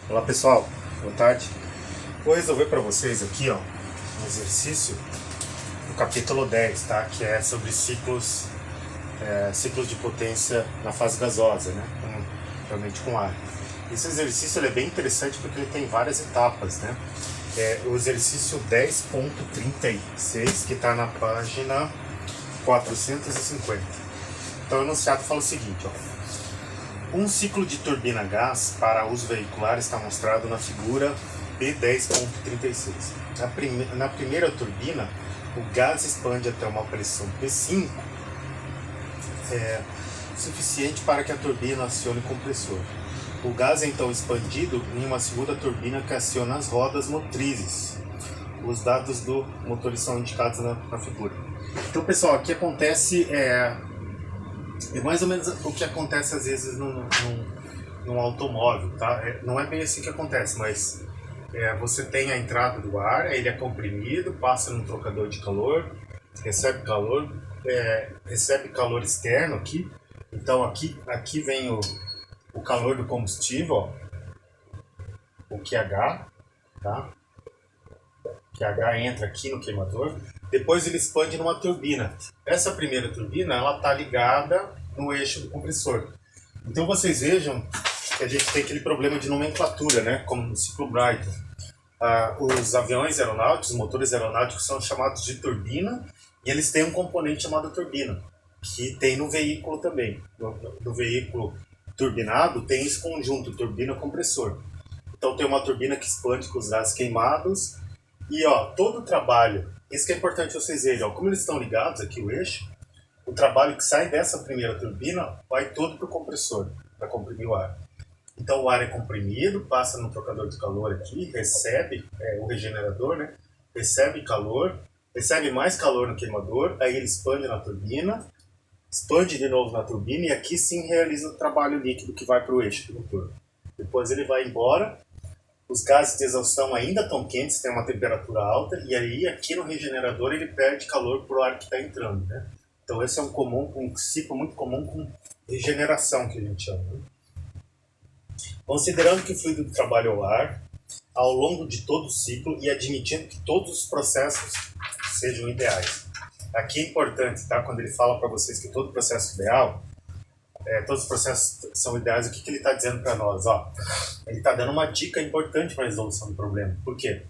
Olá pessoal, boa tarde. Vou resolver para vocês aqui um exercício do capítulo 10, tá? Que é sobre ciclos de potência na fase gasosa, né? Realmente com ar. Esse exercício ele é bem interessante porque ele tem várias etapas, né? É o exercício 10.36, que está na página 450. Então o enunciado fala o seguinte, um ciclo de turbina a gás para uso veicular está mostrado na figura P10.36. Na primeira turbina, o gás expande até uma pressão P5, suficiente para que a turbina acione o compressor. O gás é então expandido em uma segunda turbina que aciona as rodas motrizes. Os dados do motor são indicados na figura. Então, pessoal, aqui acontece é mais ou menos o que acontece às vezes num automóvel, tá? Não é bem assim que acontece, mas você tem a entrada do ar, ele é comprimido, passa num trocador de calor, recebe calor externo aqui. Então aqui vem o calor do combustível, o QH, tá? O QH entra aqui no queimador. Depois ele expande numa turbina. Essa primeira turbina ela está ligada no eixo do compressor. Então vocês vejam que a gente tem aquele problema de nomenclatura, né? Como no ciclo Brayton. Os aviões aeronáuticos, os motores aeronáuticos são chamados de turbina e eles têm um componente chamado turbina, que tem no veículo também. No veículo turbinado tem esse conjunto, turbina-compressor. Então tem uma turbina que expande com os gases queimados e todo o trabalho, isso que é importante vocês verem, como eles estão ligados aqui o eixo, o trabalho que sai dessa primeira turbina vai todo para o compressor, para comprimir o ar. Então o ar é comprimido, passa no trocador de calor aqui, recebe o regenerador, né? Recebe calor, recebe mais calor no queimador, aí ele expande na turbina, expande de novo na turbina e aqui sim realiza o trabalho líquido que vai para o eixo do motor. Depois ele vai embora, os gases de exaustão ainda estão quentes, tem uma temperatura alta, e aí aqui no regenerador ele perde calor para o ar que está entrando, né? Então esse é um ciclo muito comum com regeneração, que a gente chama, né? Considerando que o fluido de trabalho é o ar, ao longo de todo o ciclo e admitindo que todos os processos sejam ideais. Aqui é importante, tá? Quando ele fala para vocês que todo processo é ideal, todos os processos são ideais, o que ele está dizendo para nós? Ele está dando uma dica importante para a resolução do problema. Por quê?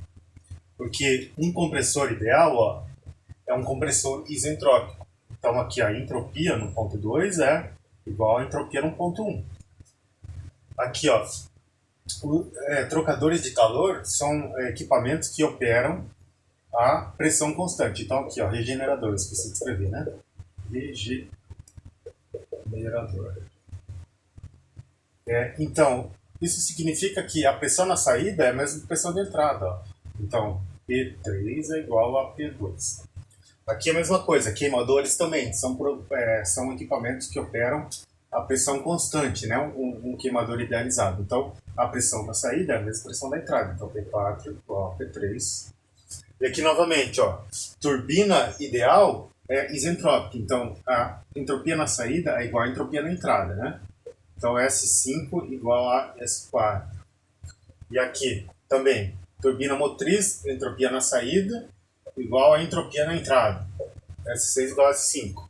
Porque um compressor ideal é um compressor isentrópico. Então aqui a entropia no ponto 2 é igual a entropia no ponto 1. Aqui, trocadores de calor são equipamentos que operam a pressão constante. Então aqui, regenerador, esqueci de escrever, né? Regenerador. Então, isso significa que a pressão na saída é a mesma pressão de entrada. Então, P3 é igual a P2. Aqui é a mesma coisa, queimadores também são equipamentos que operam a pressão constante, né? Um queimador idealizado. Então, a pressão na saída é a mesma pressão da entrada. Então, P4 igual a P3. E aqui novamente, turbina ideal é isentrópica. Então, a entropia na saída é igual a entropia na entrada, né? Então, S5 igual a S4. E aqui também, turbina motriz, entropia na saída igual a entropia na entrada. S6 igual a S5.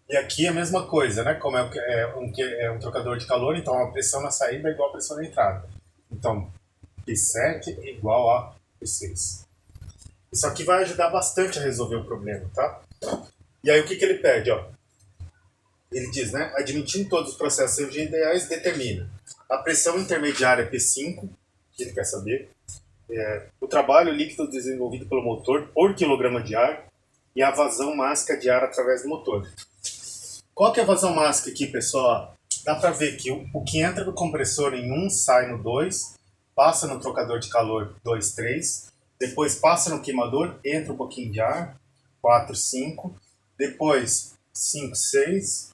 E aqui a mesma coisa, né? Como é um trocador de calor, então a pressão na saída é igual a pressão na entrada. Então, P7 igual a P6. Isso aqui vai ajudar bastante a resolver o problema, tá? E aí o que ele pede, Ele diz, né? Admitindo todos os processos sejam ideais, determina a pressão intermediária P5, que ele quer saber, o trabalho líquido desenvolvido pelo motor por quilograma de ar e a vazão máxima de ar através do motor. Qual que é a vazão máxima aqui, pessoal? Dá para ver que o que entra no compressor em 1 sai no 2, passa no trocador de calor 2, 3, depois passa no queimador, entra um pouquinho de ar, 4, 5, depois 5, 6,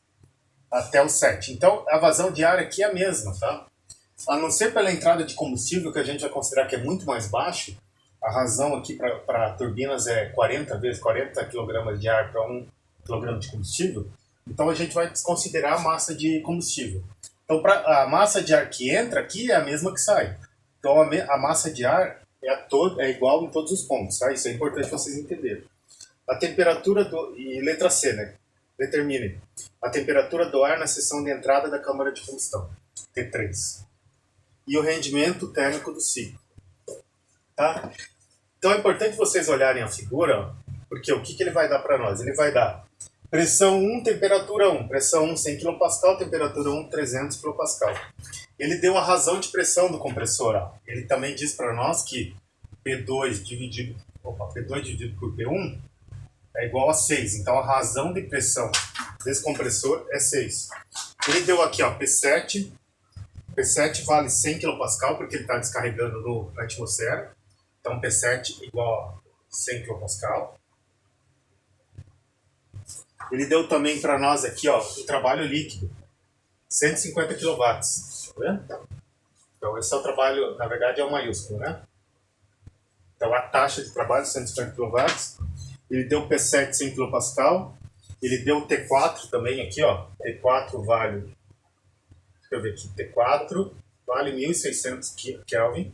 até o 7. Então a vazão de ar aqui é a mesma, tá? A não ser pela entrada de combustível, que a gente vai considerar que é muito mais baixo, a razão aqui para turbinas é 40 kg de ar para 1 kg de combustível. Então a gente vai desconsiderar a massa de combustível. Então a massa de ar que entra aqui é a mesma que sai. Então a massa de ar é igual em todos os pontos, tá? Isso é importante vocês entenderem. A temperatura e letra C, né? Determine a temperatura do ar na seção de entrada da câmara de combustão, T3. E o rendimento térmico do ciclo, tá? Então é importante vocês olharem a figura, porque o que ele vai dar para nós? Ele vai dar pressão 1, temperatura 1. Pressão 1, 100 kPa, temperatura 1, 300 kPa. Ele deu a razão de pressão do compressor. Ó. Ele também diz para nós que P2 dividido por P1 é igual a 6. Então a razão de pressão desse compressor é 6. Ele deu aqui ó, P7. P7 vale 100 kPa, porque ele está descarregando na atmosfera. Então P7 igual a 100 kPa. Ele deu também para nós aqui ó, o trabalho líquido. 150 kW. Tá vendo? Então esse é o trabalho, na verdade é o maiúsculo, né? Então a taxa de trabalho 150 kW. Ele deu P7 100 kPa. Ele deu T4 também aqui, ó. T4 vale, deixa eu ver aqui, T4 vale 1600 Kelvin.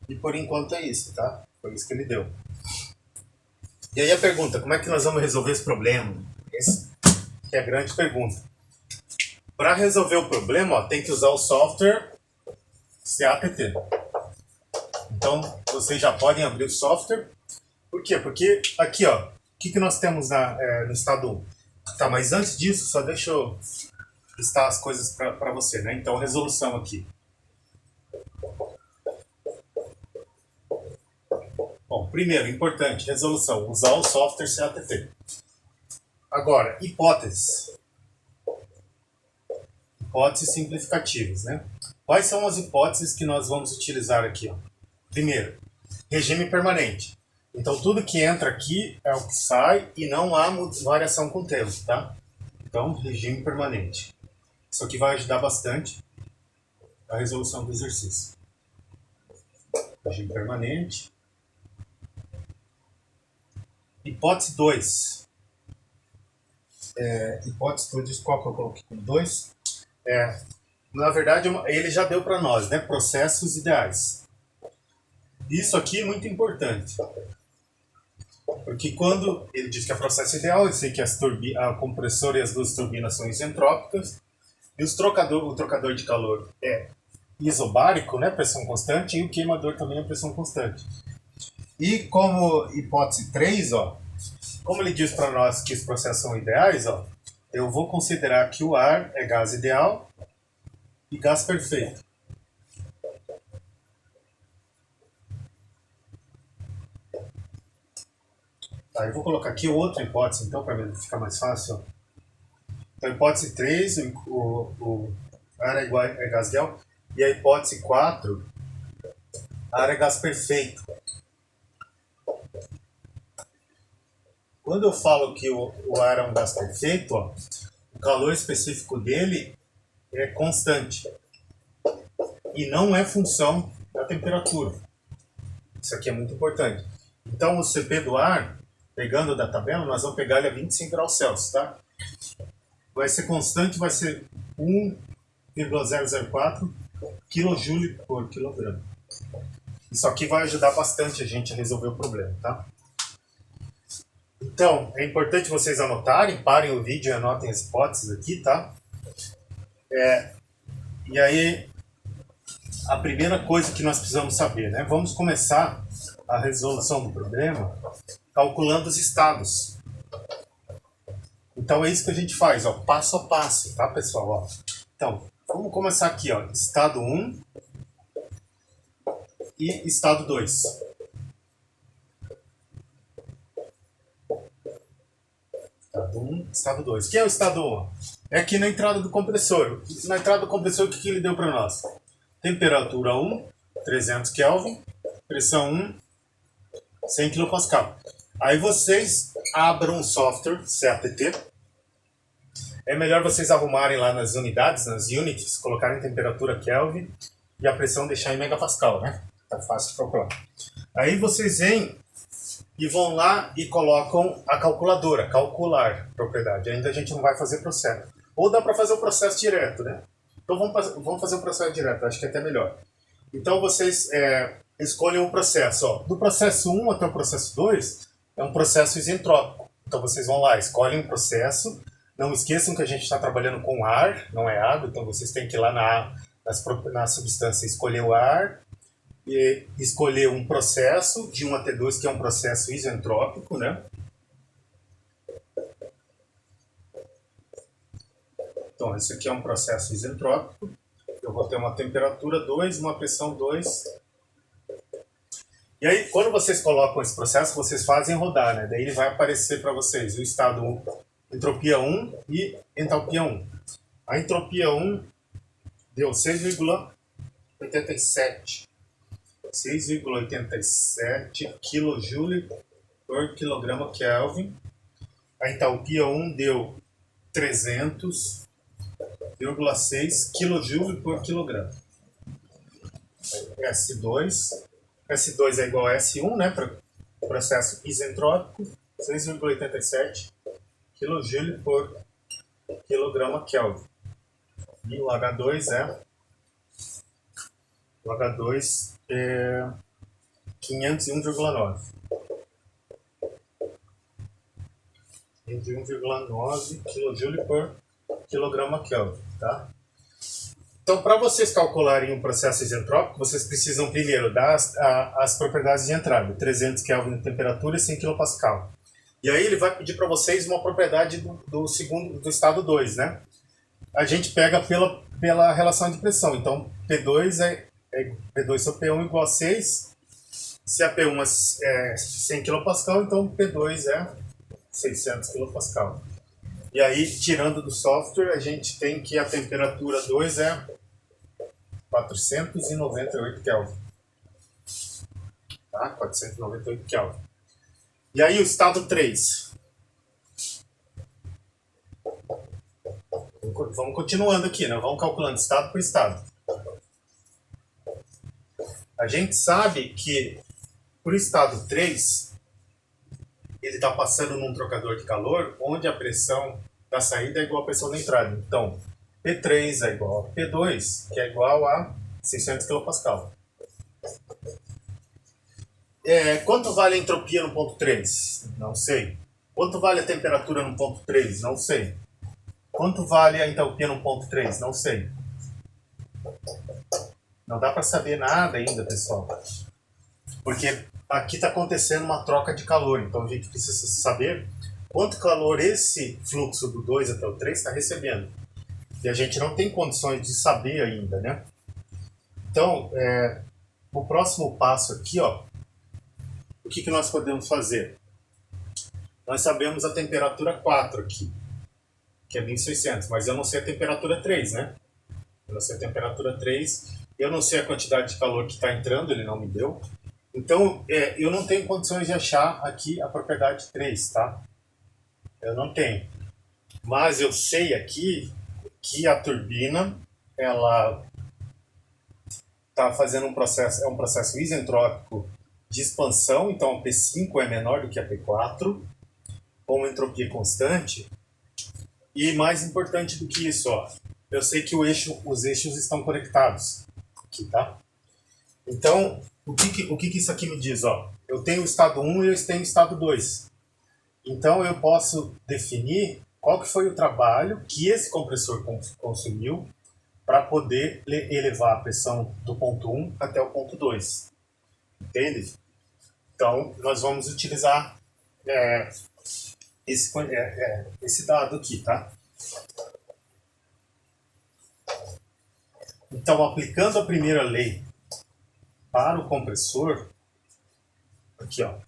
E por enquanto é isso, tá? Foi isso que ele deu. E aí a pergunta, como é que nós vamos resolver esse problema? Essa que é a grande pergunta. Para resolver o problema, ó, tem que usar o software CATT. Então, vocês já podem abrir o software. Por quê? Porque aqui, ó, o que nós temos no estado 1? Tá, mas antes disso, só deixa eu listar as coisas para você, né? Então, resolução aqui. Bom, primeiro, importante, resolução, usar o software CATT. Agora, hipóteses. Hipóteses simplificativas, né? Quais são as hipóteses que nós vamos utilizar aqui? Ó? Primeiro, regime permanente. Então, tudo que entra aqui é o que sai e não há variação com o tempo, tá? Então, regime permanente. Isso aqui vai ajudar bastante a resolução do exercício. Regime permanente. Hipótese 2. Hipótese 2, qual que eu coloquei como 2? Na verdade, ele já deu para nós, né? Processos ideais. Isso aqui é muito importante. Porque quando ele diz que é processo ideal, eu sei que a compressora e as duas turbinas são isentrópicas. E o trocador de calor é isobárico, né? Pressão constante. E o queimador também é pressão constante. E como hipótese 3, ó, como ele diz para nós que os processos são ideais, ó, eu vou considerar que o ar é gás ideal e gás perfeito. Tá, eu vou colocar aqui outra hipótese, então, para ficar mais fácil. Então, hipótese 3, o ar é gás ideal. E a hipótese 4, ar é gás perfeito. Quando eu falo que o ar é um gás perfeito, ó, o calor específico dele é constante. E não é função da temperatura. Isso aqui é muito importante. Então, o CP do ar, pegando da tabela, nós vamos pegar ele a 25 graus Celsius, tá? Vai ser constante, vai ser 1,004 kJ por quilograma. Isso aqui vai ajudar bastante a gente a resolver o problema, tá? Então, é importante vocês anotarem, parem o vídeo e anotem as hipóteses aqui, tá? E aí, a primeira coisa que nós precisamos saber, né? Vamos começar a resolução do problema calculando os estados. Então é isso que a gente faz, ó, passo a passo, tá, pessoal? Ó. Então, vamos começar aqui, ó, estado 1 e estado 2. Estado 1, estado 2. O que é o estado 1? É aqui na entrada do compressor. Na entrada do compressor, o que ele deu para nós? Temperatura 1, 300 Kelvin, pressão 1, 100 kPa. Aí vocês abram o software CATT. É melhor vocês arrumarem lá nas unidades, nas units, colocarem temperatura Kelvin e a pressão deixar em megapascal, né? Tá fácil de calcular. Aí vocês vêm e vão lá e colocam a calculadora, calcular propriedade. Ainda a gente não vai fazer processo. Ou dá para fazer o processo direto, né? Então vamos fazer um processo direto, acho que é até melhor. Então vocês escolhem um processo. Ó. Do processo 1 até o processo 2 é um processo isentrópico. Então vocês vão lá, escolhem um processo. Não esqueçam que a gente está trabalhando com ar, não é água, então vocês têm que ir lá na substância escolher o ar e escolher um processo de 1 até 2, que é um processo isentrópico, né? Então, esse aqui é um processo isentrópico. Eu vou ter uma temperatura 2, uma pressão 2. E aí, quando vocês colocam esse processo, vocês fazem rodar, né? Daí ele vai aparecer para vocês o estado 1, entropia 1 e entalpia 1. A entropia 1 deu 6,87 kJ por quilograma Kelvin. A entalpia 1 deu 300,6 kJ por quilograma. S2 é igual a S1, né, para o processo isentrópico, 6,87 kJ por quilograma Kelvin. E o H2 é 501,9. 501,9 kJ por quilograma Kelvin, tá? Então, para vocês calcularem um processo isentrópico, vocês precisam primeiro dar as propriedades de entrada, 300 Kelvin de temperatura e 100 kPa. E aí ele vai pedir para vocês uma propriedade do estado 2, né? A gente pega pela relação de pressão. Então, P2 P2 sobre P1 igual a 6. Se a P1 é 100 kPa, então P2 é 600 kPa. E aí, tirando do software, a gente tem que a temperatura 2 é 498 Kelvin. Tá? 498 Kelvin. E aí, o estado 3. Vamos continuando aqui, né? Vamos calculando estado por estado. A gente sabe que, por estado 3, ele está passando num trocador de calor, onde a pressão da saída é igual à pressão da entrada. Então, P3 é igual a P2, que é igual a 600 kPa. Quanto vale a entropia no ponto 3? Não sei. Quanto vale a temperatura no ponto 3? Não sei. Quanto vale a entalpia no ponto 3? Não sei. Não dá para saber nada ainda, pessoal. Porque aqui está acontecendo uma troca de calor. Então a gente precisa saber quanto calor esse fluxo do 2 até o 3 está recebendo. E a gente não tem condições de saber ainda, né? Então, o próximo passo aqui, ó, o que nós podemos fazer? Nós sabemos a temperatura 4 aqui, que é 1600, mas eu não sei a temperatura 3, né? Eu não sei a temperatura 3, eu não sei a quantidade de calor que está entrando, ele não me deu. Então, eu não tenho condições de achar aqui a propriedade 3, tá? Eu não tenho. Mas eu sei aqui que a turbina, ela está fazendo um processo isentrópico de expansão, então a P5 é menor do que a P4, com uma entropia constante. E mais importante do que isso, ó, eu sei que os eixos estão conectados aqui, tá? Então, o que isso aqui me diz? Ó? Eu tenho o estado 1 e eu tenho o estado 2. Então, eu posso definir qual que foi o trabalho que esse compressor consumiu para poder elevar a pressão do ponto 1 até o ponto 2. Entende? Então, nós vamos utilizar esse dado aqui, tá? Então, aplicando a primeira lei para o compressor, aqui, ó,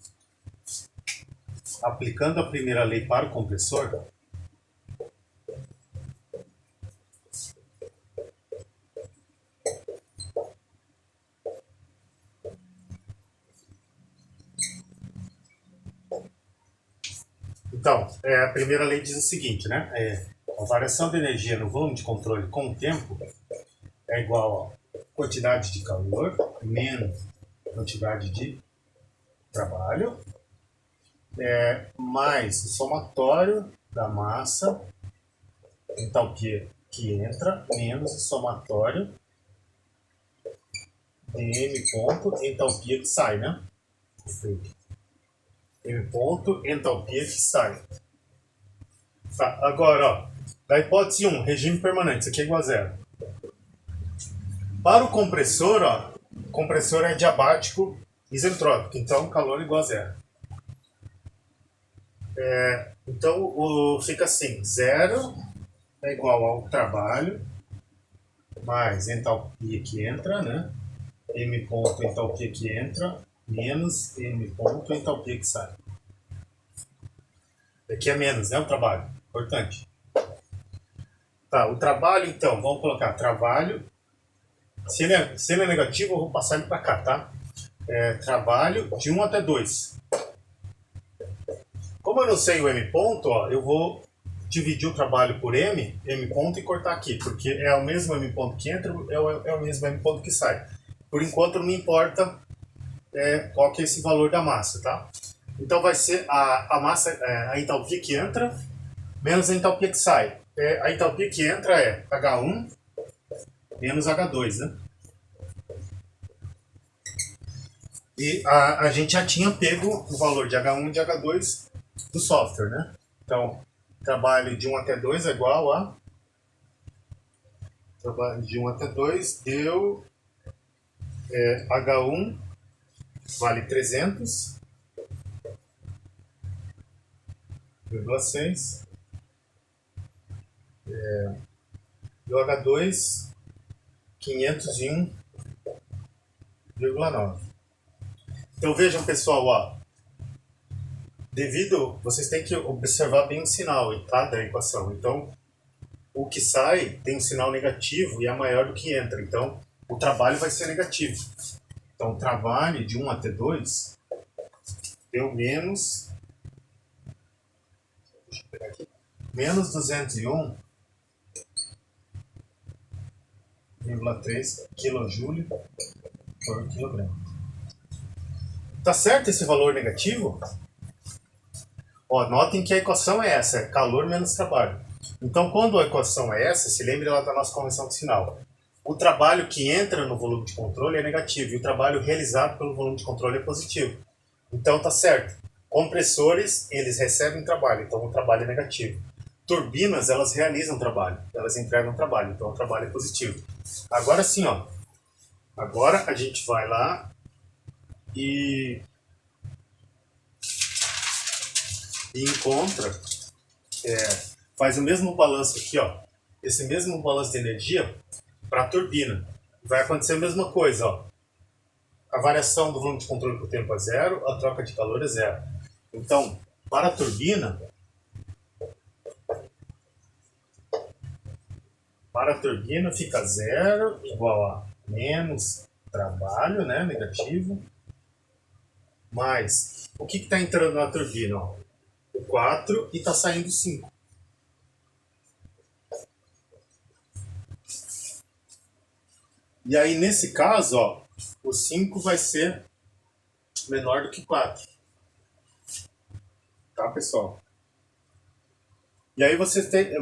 aplicando a primeira lei para o compressor, então, a primeira lei diz o seguinte, né? A variação de energia no volume de controle com o tempo é igual a quantidade de calor menos quantidade de trabalho, mais o somatório da massa, entalpia, que entra menos o somatório de M ponto entalpia que sai, né? M ponto entalpia que sai. Tá, agora, ó, da hipótese 1, regime permanente, isso aqui é igual a zero. Para o compressor, ó, o compressor é diabático isentrópico, então calor igual a zero. Então fica assim, zero é igual ao trabalho mais entalpia que entra, né? M ponto entalpia que entra menos M ponto entalpia que sai. Aqui é menos, né? O trabalho. Importante. Tá, o trabalho, então, vamos colocar trabalho. Se ele é negativo, eu vou passar ele para cá, tá? Trabalho de 1 até 2. Como eu não sei o M ponto, ó, eu vou dividir o trabalho por M ponto e cortar aqui, porque é o mesmo M ponto que entra, é o mesmo M ponto que sai. Por enquanto não me importa qual que é esse valor da massa, tá? Então vai ser a massa, a entalpia que entra menos a entalpia que sai. A entalpia que entra é H1 menos H2, né? E a gente já tinha pego o valor de H1 e de H2 do software, né? Então, trabalho de 1 até 2 é igual a... Trabalho de 1 até 2 deu H1 vale 300,6. E o H2, 501,9. Então vejam, pessoal, ó, vocês têm que observar bem o sinal, tá, da equação. Então, o que sai tem um sinal negativo e é maior do que entra. Então, o trabalho vai ser negativo. Então, o trabalho de 1 até 2 deu menos 201,3 kJ por quilograma. Tá certo esse valor negativo? Ó, notem que a equação é essa, é calor menos trabalho. Então, quando a equação é essa, se lembre lá da nossa convenção de sinal. O trabalho que entra no volume de controle é negativo e o trabalho realizado pelo volume de controle é positivo. Então, tá certo. Compressores, eles recebem trabalho, então o trabalho é negativo. Turbinas, elas realizam trabalho, elas entregam trabalho, então o trabalho é positivo. Agora sim, ó. Agora a gente vai lá e encontra, faz o mesmo balanço aqui, ó, esse mesmo balanço de energia para a turbina. Vai acontecer a mesma coisa, ó. A variação do volume de controle por tempo é zero, a troca de calor é zero. Então, para a turbina, fica zero igual a menos trabalho, né, negativo, mais o que está entrando na turbina? Ó? O 4 e está saindo 5. E aí, nesse caso, ó, o 5 vai ser menor do que 4. Tá, pessoal? E aí vocês têm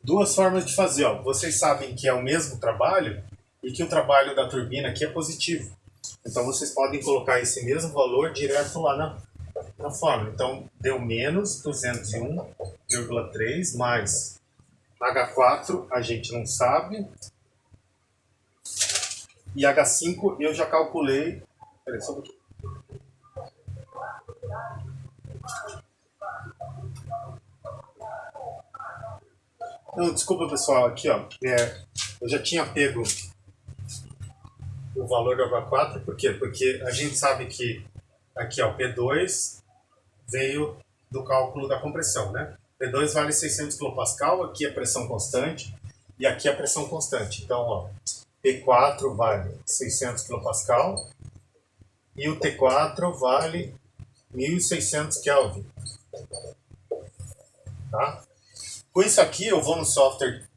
duas formas de fazer. Ó. Vocês sabem que é o mesmo trabalho e que o trabalho da turbina aqui é positivo. Então vocês podem colocar esse mesmo valor direto lá na fórmula. Então deu menos 201,3 mais H4 a gente não sabe. E H5 eu já calculei. Peraí, só um pouquinho. Não, desculpa pessoal, aqui ó. Eu já tinha pego o valor do H4, por quê? Porque a gente sabe que aqui ó, P2 veio do cálculo da compressão, né? P2 vale 600 kPa, aqui é pressão constante e aqui é pressão constante. Então, ó, P4 vale 600 kPa e o T4 vale 1600 Kelvin. Tá? Com isso aqui eu vou no software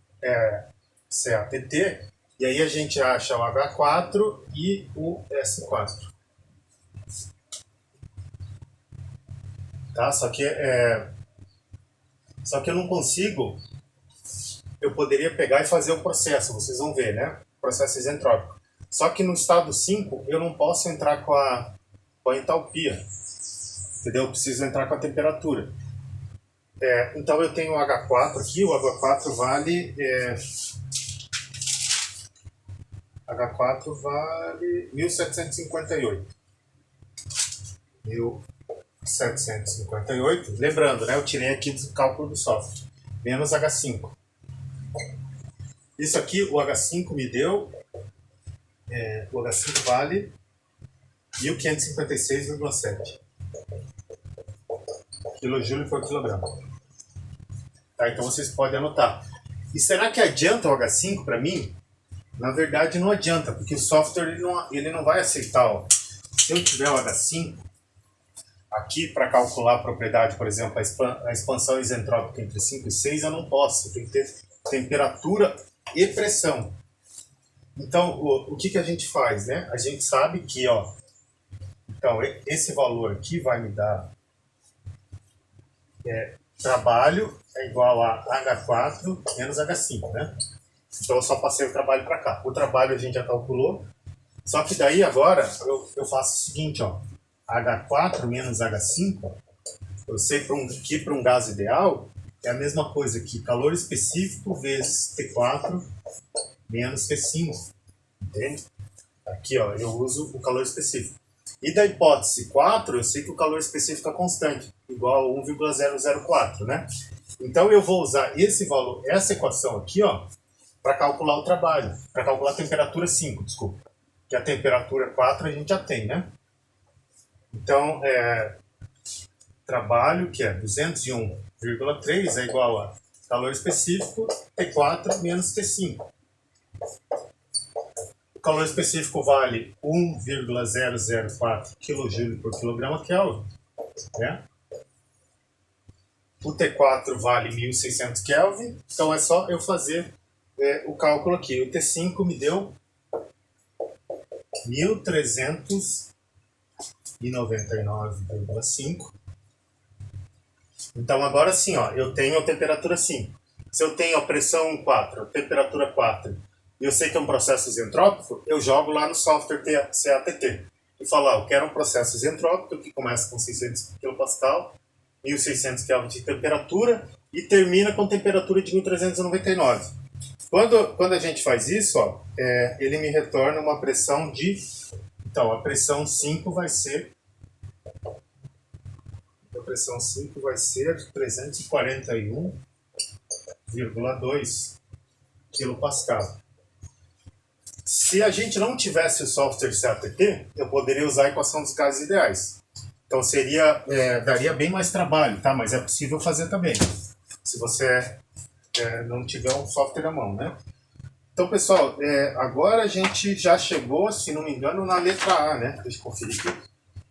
CAPT e aí a gente acha o H4 e o S4. Tá? Só que eu não consigo eu poderia pegar e fazer o processo, vocês vão ver, né? Processo isentrópico. Só que no estado 5, eu não posso entrar com a entalpia, entendeu? Eu preciso entrar com a temperatura. Então eu tenho o H4 aqui, o H4 vale... H4 vale 1758. 1758. Lembrando, né? Eu tirei aqui do cálculo do software. Menos H5. Isso aqui, o H5 me deu... o H5 vale 1556,7 kJ por quilograma. Tá, então vocês podem anotar. E será que adianta o H5 para mim? Na verdade não adianta, porque o software ele não vai aceitar. Ó. Se eu tiver o H5 aqui para calcular a propriedade, por exemplo, a expansão isentrópica entre 5 e 6, eu não posso. Tem que ter temperatura e pressão. Então, o que a gente faz, né? A gente sabe que, ó, então, esse valor aqui vai me dar trabalho é igual a H4 menos H5, né? Então, eu só passei o trabalho para cá. O trabalho a gente já calculou, só que daí agora eu faço o seguinte, ó, H4 menos H5, eu sei que para um gás ideal é a mesma coisa que calor específico vezes T4 menos T5, entende? Aqui, ó, eu uso o calor específico. E da hipótese 4, eu sei que o calor específico é constante, igual a 1,004, né? Então eu vou usar esse valor, essa equação aqui, ó, para calcular o trabalho, para calcular a temperatura 5, desculpa. Que a temperatura 4 a gente já tem, né? Então, trabalho, que é 201,3, é igual a calor específico, T4 menos T5. O calor específico vale 1,004 kJ por quilograma Kelvin, né? O T4 vale 1600 Kelvin, então é só eu fazer o cálculo aqui. O T5 me deu 1399,5. Então agora sim, ó, eu tenho a temperatura 5. Se eu tenho a pressão 4, a temperatura 4, e eu sei que é um processo isentrópico, eu jogo lá no software CATT e falo, eu quero um processo isentrópico que começa com 600 kPa, 1600 Kelvin de temperatura e termina com temperatura de 1399. Quando a gente faz isso, ó, ele me retorna uma pressão de... Então, a pressão 5 vai ser... A pressão 5 vai ser 341,2 kPa. Se a gente não tivesse o software CATT, eu poderia usar a equação dos gases ideais. Então daria bem mais trabalho, tá? Mas é possível fazer também, se você não tiver um software à mão, né? Então, pessoal, agora a gente já chegou, se não me engano, na letra A, né? Deixa eu conferir aqui,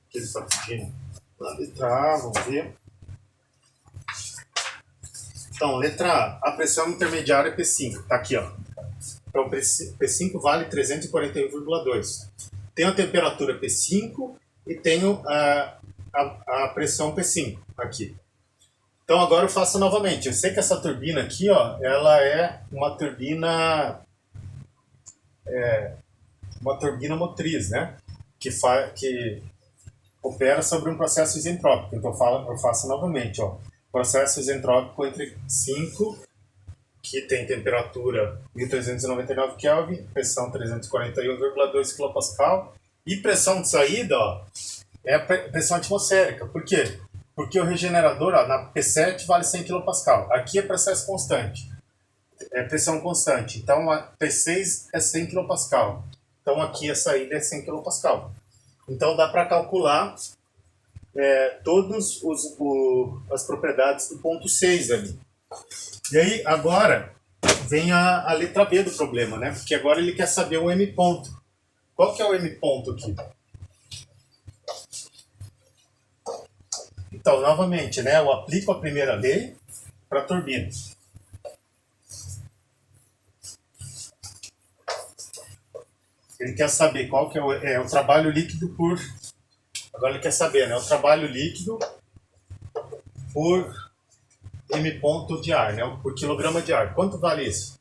que ele está pedindo. Na letra A, vamos ver. Então, letra A, a pressão intermediária é P5, tá aqui, ó. Então, P5 vale 341,2. Tenho a temperatura P5 e tenho a pressão P5 aqui. Então, agora eu faço novamente. Eu sei que essa turbina aqui, ó, ela é uma turbina motriz, né? Que opera sobre um processo isentrópico. Então, eu faço novamente, ó. Processo isentrópico entre 5, que tem temperatura 1399 Kelvin, pressão 341,2 kPa, e pressão de saída, ó, é a pressão atmosférica. Por quê? Porque o regenerador, ó, na P7 vale 100 kPa. Aqui é processo constante, é pressão constante. Então a P6 é 100 kPa. Então aqui a saída é 100 kPa. Então dá para calcular todas as propriedades do ponto 6 ali. E aí, agora, vem a letra B do problema, né? Porque agora ele quer saber o M ponto. Qual que é o M ponto aqui? Então, novamente, né? Eu aplico a primeira lei para a turbina. Ele quer saber qual que é o trabalho líquido por... Agora ele quer saber, né? O trabalho líquido por M ponto de ar, né? Por quilograma de ar. Quanto vale isso?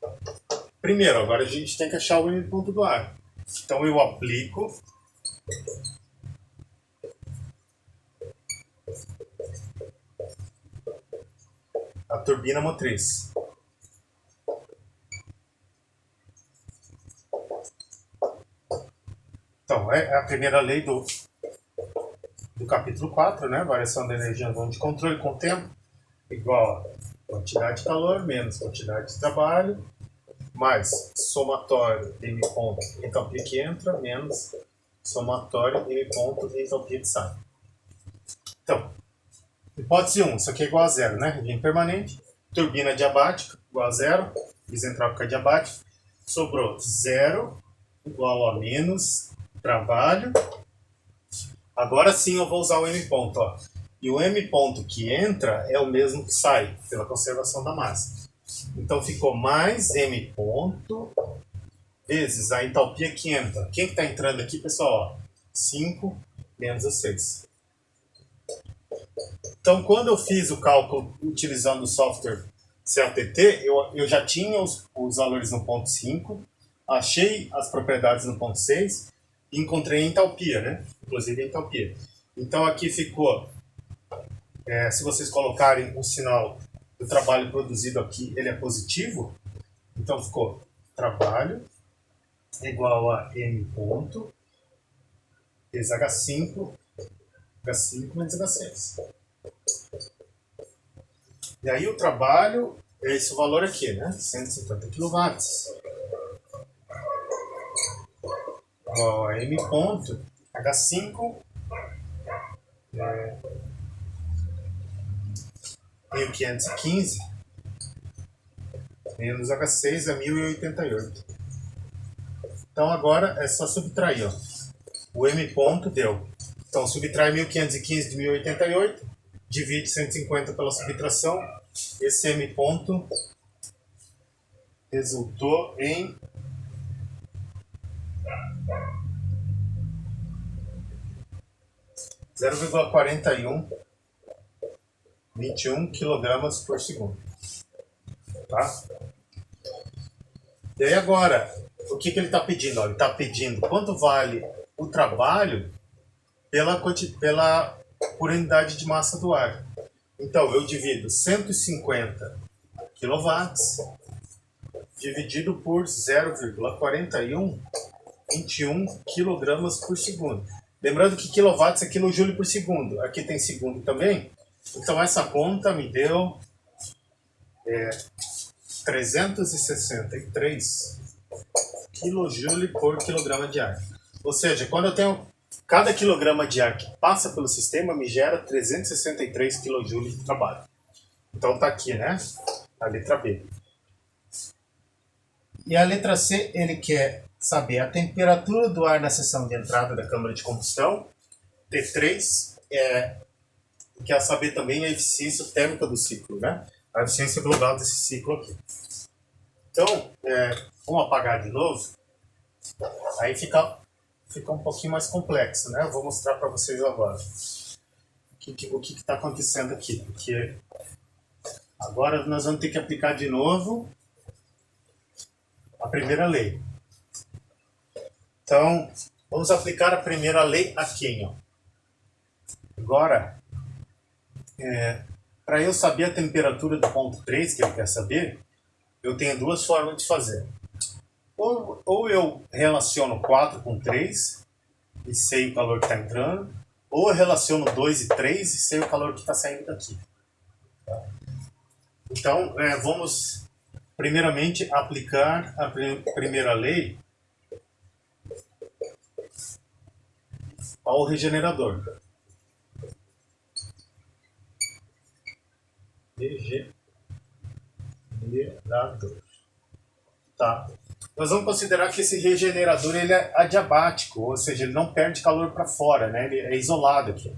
Primeiro, agora a gente tem que achar o M ponto do ar. Então eu aplico a turbina motriz. Então, é a primeira lei do capítulo 4, né? Variação da energia no de controle com o tempo, igual a quantidade de calor menos quantidade de trabalho, mais somatório M ponto entalpia que entra, menos somatório M ponto entalpia que sai. Então, hipótese 1, isso aqui é igual a zero, né? Regime permanente, turbina diabática igual a zero, isentrópica diabática, sobrou zero igual a menos trabalho. Agora sim eu vou usar o M ponto, ó. E o M ponto que entra é o mesmo que sai, pela conservação da massa. Então ficou mais M ponto vezes a entalpia que entra. Quem que está entrando aqui, pessoal? Ó, 5 menos a 6. Então, quando eu fiz o cálculo utilizando o software CATT, eu já tinha os valores no ponto 5, achei as propriedades no ponto 6 e encontrei a entalpia, né? Inclusive a entalpia. Então, aqui ficou, se vocês colocarem o sinal do trabalho produzido aqui, ele é positivo. Então, ficou trabalho igual a M ponto vezes H5 menos H6. E aí o trabalho é esse valor aqui, né? 150 kW. Ó, M ponto H5 1515 menos H6 é 1088. Então agora é só subtrair, ó. O M ponto deu. Então subtrai 1515 de 1088, divide 150 pela subtração. Esse M ponto resultou em 0,4121 kg por segundo. Tá? E aí agora, o que ele está pedindo? Ele está pedindo quanto vale o trabalho por unidade de massa do ar. Então, eu divido 150 kW dividido por 0,4121 kg por segundo. Lembrando que quilowatts é quilojúlio por segundo. Aqui tem segundo também. Então, essa conta me deu 363 kJ por quilograma de ar. Ou seja, quando eu tenho cada quilograma de ar que passa pelo sistema, me gera 363 kJ de trabalho. Então tá aqui, né? A letra B. E a letra C, ele quer saber a temperatura do ar na seção de entrada da câmara de combustão. T3 quer saber também a eficiência térmica do ciclo, né? A eficiência global desse ciclo aqui. Então, vamos apagar de novo. Aí fica um pouquinho mais complexo, né? Eu vou mostrar para vocês agora o que está acontecendo aqui. Porque agora nós vamos ter que aplicar de novo a primeira lei. Então, vamos aplicar a primeira lei aqui, ó. Agora, para eu saber a temperatura do ponto 3, que eu quero saber, eu tenho duas formas de fazer. Ou eu relaciono 4 com 3 e sei o calor que está entrando, ou eu relaciono 2 e 3 e sei o calor que está saindo daqui. Então, vamos primeiramente aplicar a primeira lei ao regenerador. Regenerador. Tá. Nós vamos considerar que esse regenerador ele é adiabático, ou seja, ele não perde calor para fora, né? Ele é isolado aqui.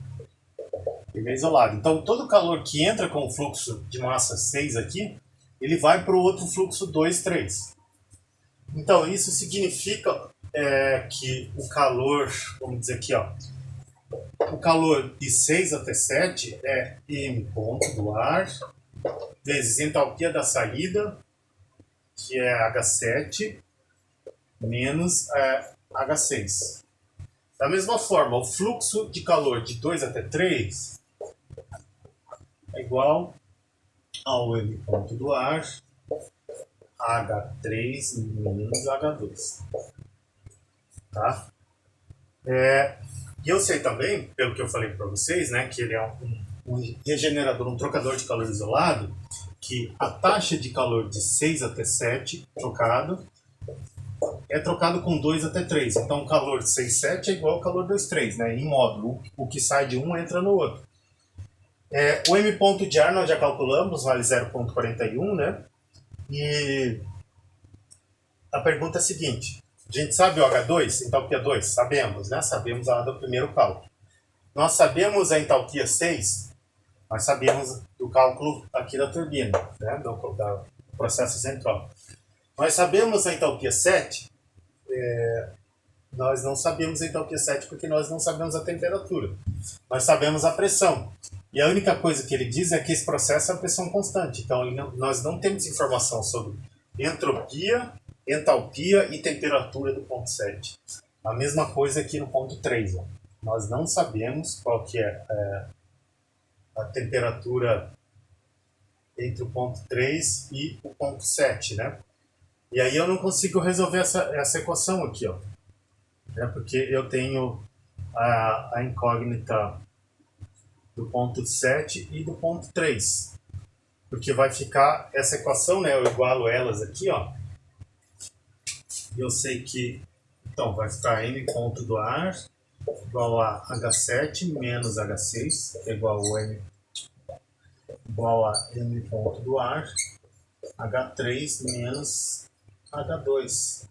Ele é isolado. Então, todo o calor que entra com o fluxo de massa 6 aqui, ele vai para o outro fluxo 2, 3. Então, isso significa que o calor, vamos dizer aqui, ó, o calor de 6 até 7 é M ponto do ar vezes entalpia da saída, que é H7, menos H6. Da mesma forma, o fluxo de calor de 2 até 3 é igual ao M ponto do ar, H3 menos H2. Tá? E eu sei também, pelo que eu falei para vocês, né, que ele é um regenerador, um trocador de calor isolado, que a taxa de calor de 6 até 7 é trocado com 2 até 3. Então o calor de 6, 7 é igual ao calor 2, 3, né, em módulo. O que sai de um entra no outro. O M ponto de ar nós já calculamos, vale 0,41, né? E a pergunta é a seguinte: a gente sabe o H2, entalpia 2? Sabemos, né? Sabemos a do primeiro cálculo. Nós sabemos a entalpia 6, nós sabemos do cálculo aqui da turbina, né? Do processo central. Nós sabemos a entalpia 7, nós não sabemos a entalpia 7 porque nós não sabemos a temperatura. Nós sabemos a pressão. E a única coisa que ele diz é que esse processo é uma pressão constante. Então nós não temos informação sobre entropia, entalpia e temperatura do ponto 7. A mesma coisa aqui no ponto 3. Ó. Nós não sabemos qual que é a temperatura entre o ponto 3 e o ponto 7, né? E aí eu não consigo resolver essa equação aqui, ó. Porque eu tenho a incógnita do ponto 7 e do ponto 3. Porque vai ficar essa equação, né? Eu igualo elas aqui, ó. E eu sei que, então, vai ficar M ponto do ar igual a H7 menos H6, que é igual a M ponto do ar, H3 menos H2.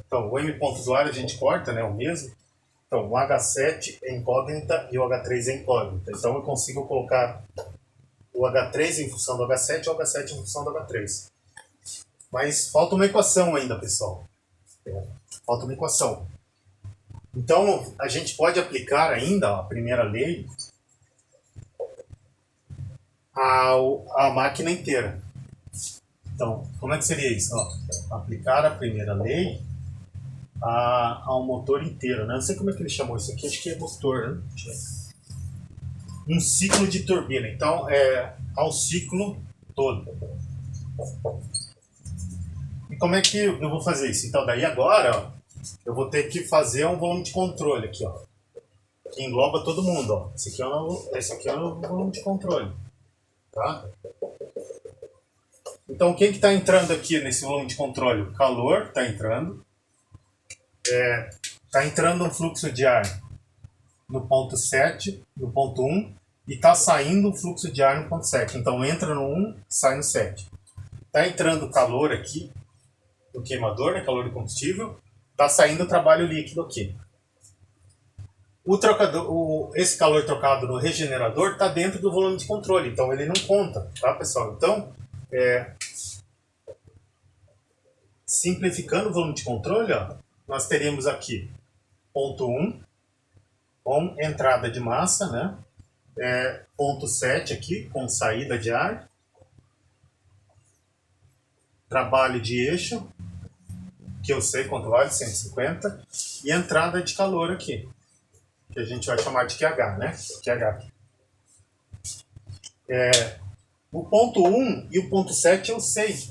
Então, o M ponto do ar a gente corta, né? O mesmo. Então, o H7 é incógnita e o H3 é incógnita. Então, eu consigo colocar o H3 em função do H7 e o H7 em função do H3. Mas falta uma equação ainda, pessoal. Falta uma equação. Então, a gente pode aplicar ainda a primeira lei à máquina inteira. Então, como é que seria isso? Ó, aplicar a primeira lei ao motor inteiro, né? Não sei como é que ele chamou isso aqui, acho que é motor, né? Um ciclo de turbina, então ao ciclo todo. E como é que eu vou fazer isso? Então daí agora, ó, eu vou ter que fazer um volume de controle aqui, ó, que engloba todo mundo, ó. Esse aqui é o volume de controle, tá? Então quem que está entrando aqui nesse volume de controle? O calor está entrando. Está entrando um fluxo de ar no ponto 7, no ponto 1, e está saindo um fluxo de ar no ponto 7. Então entra no 1, sai no 7. Está entrando calor aqui no queimador, né, calor de combustível. Está saindo trabalho líquido aqui. Esse calor trocado no regenerador está dentro do volume de controle, então ele não conta, tá, pessoal? Então, simplificando o volume de controle, ó, nós teríamos aqui ponto 1 com entrada de massa, né? Ponto 7 aqui com saída de ar, trabalho de eixo, que eu sei quanto vale, 150, e entrada de calor aqui, que a gente vai chamar de QH, né? QH. O ponto 1 e o ponto 7 eu sei.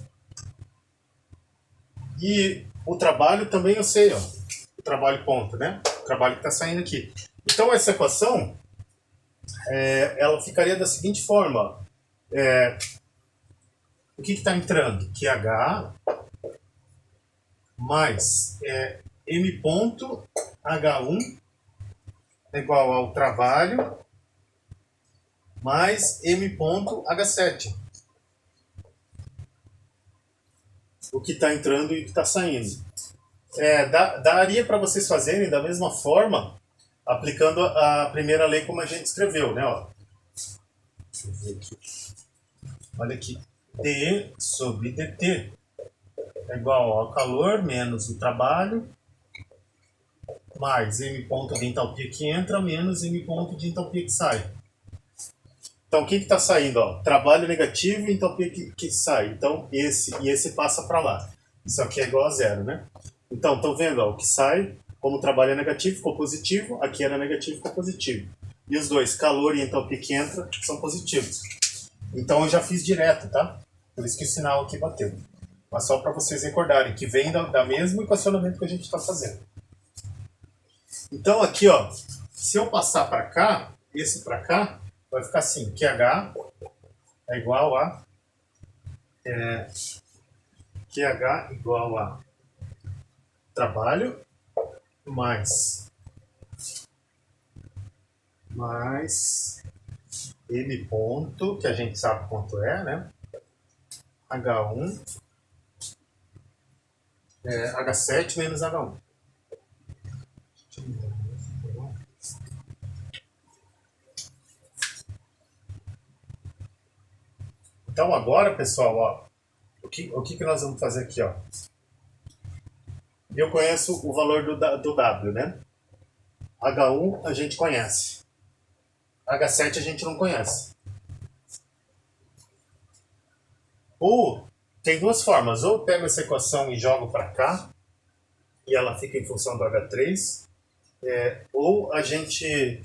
E o trabalho também eu sei, ó. O trabalho ponto, né? O trabalho que está saindo aqui. Então essa equação, ela ficaria da seguinte forma. O que está entrando? QH mais M ponto H1 é igual ao trabalho mais M ponto H7. O que está entrando e o que está saindo. Daria para vocês fazerem da mesma forma, aplicando a primeira lei como a gente escreveu, né? Ó. Deixa eu ver aqui. Olha aqui. D sobre dt é igual ao calor menos o trabalho mais M ponto de entalpia que entra menos M ponto de entalpia que sai. Então, o que está saindo? Ó? Trabalho negativo, então o que sai? Então, esse passa para lá. Isso aqui é igual a zero, né? Então, estão vendo? Ó, o que sai, como o trabalho é negativo, ficou positivo. Aqui era negativo, ficou positivo. E os dois, calor e entalpia que entra, são positivos. Então, eu já fiz direto, tá? Por isso que o sinal aqui bateu. Mas só para vocês recordarem que vem da mesmo equacionamento que a gente está fazendo. Então, aqui, ó, se eu passar para cá, esse para cá, vai ficar assim, QH é igual a QH igual a trabalho mais M ponto, que a gente sabe quanto é, né? H1 H7 menos H1. Então agora, pessoal, ó, o que nós vamos fazer aqui, ó? Eu conheço o valor do W, né? H1 a gente conhece. H7 a gente não conhece. Ou tem duas formas. Ou eu pego essa equação e jogo para cá, e ela fica em função do H3, ou a gente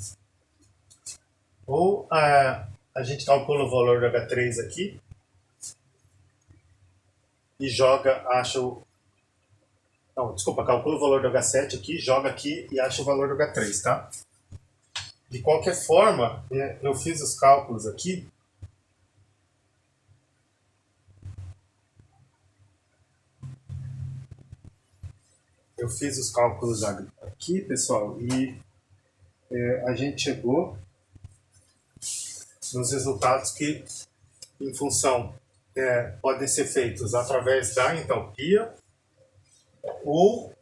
calcula o valor do H3 aqui e calcula o valor do H7 aqui, joga aqui e acha o valor do H3, tá? De qualquer forma, eu fiz os cálculos aqui. Eu fiz os cálculos aqui, pessoal, e a gente chegou nos resultados que, em função, podem ser feitos através da entalpia ou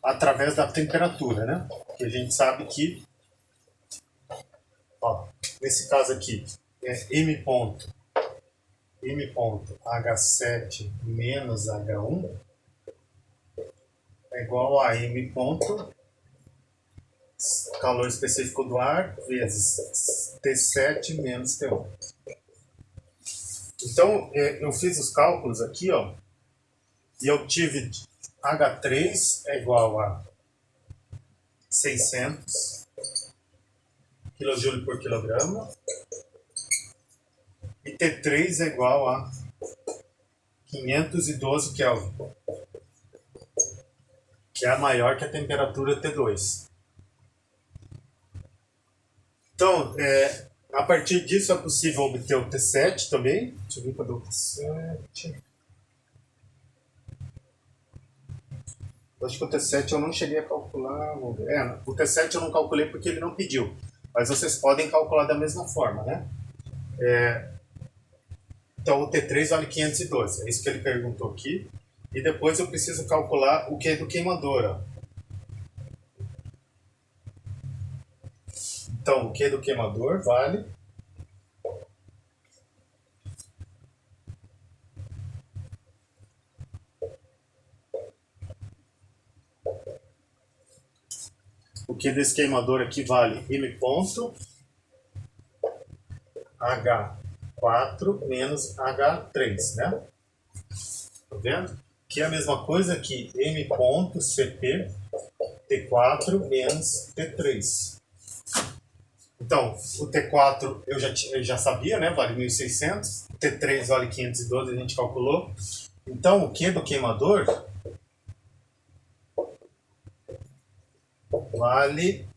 através da temperatura, né? Que a gente sabe que, ó, nesse caso aqui, M ponto H7 menos H1 é igual a M ponto calor específico do ar vezes T7 menos T1. Então, eu fiz os cálculos aqui, ó, e eu tive H3 é igual a 600 kJ por quilograma e T3 é igual a 512 Kelvin, que é maior que a temperatura T2. Então, a partir disso é possível obter o T7 também. Deixa eu ver cadê o T7. Acho que o T7 eu não cheguei a calcular. O T7 eu não calculei porque ele não pediu. Mas vocês podem calcular da mesma forma, né? Então o T3 vale 512. É isso que ele perguntou aqui. E depois eu preciso calcular o que é do queimador. Ó. Então, o Q do queimador vale o Q desse queimador aqui vale M ponto H4 menos H3, né? Tá vendo? Que é a mesma coisa que M ponto CP T4 menos T3. Então, o T4 eu já sabia, né? Vale 1.600. O T3 vale 512, a gente calculou. Então, o Q do queimador vale...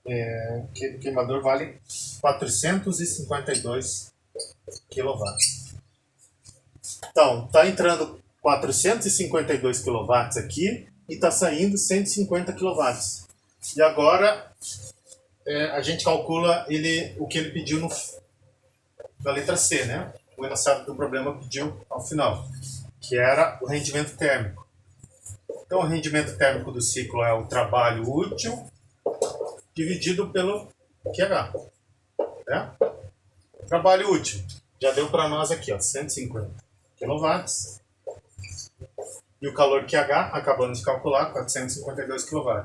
o Q do queimador vale 452 kW. Então, está entrando 452 kW aqui e está saindo 150 kW. E agora... a gente calcula o que ele pediu na letra C, né? O enunciado do problema pediu ao final, que era o rendimento térmico. Então, o rendimento térmico do ciclo é o trabalho útil dividido pelo QH. Né? Trabalho útil, já deu para nós aqui, ó, 150 kW. E o calor QH, acabamos de calcular, 452 kW.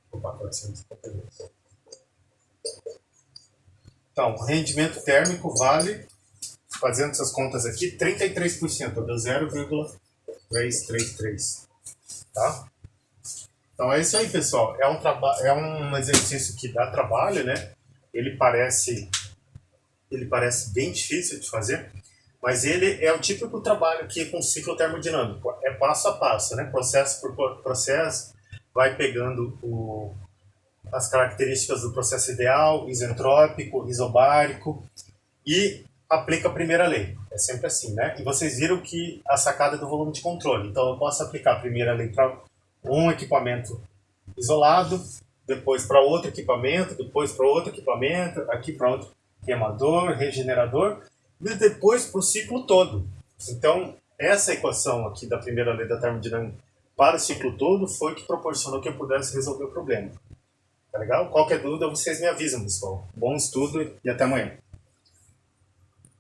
Opa, 452. Então, o rendimento térmico vale, fazendo essas contas aqui, 33%, deu 0,333. Tá? Então é isso aí, pessoal. É um exercício que dá trabalho, né? Ele parece bem difícil de fazer, mas ele é o típico trabalho que com ciclo termodinâmico é passo a passo, né? Processo por processo, vai pegando as características do processo ideal, isentrópico, isobárico e aplica a primeira lei. É sempre assim, né? E vocês viram que a sacada do volume de controle. Então eu posso aplicar a primeira lei para um equipamento isolado, depois para outro equipamento, depois para outro equipamento, aqui para outro queimador, regenerador, e depois para o ciclo todo. Então, essa equação aqui da primeira lei da termodinâmica para o ciclo todo foi que proporcionou que eu pudesse resolver o problema. Tá legal? Qualquer dúvida, vocês me avisam, pessoal. Bom estudo e até amanhã.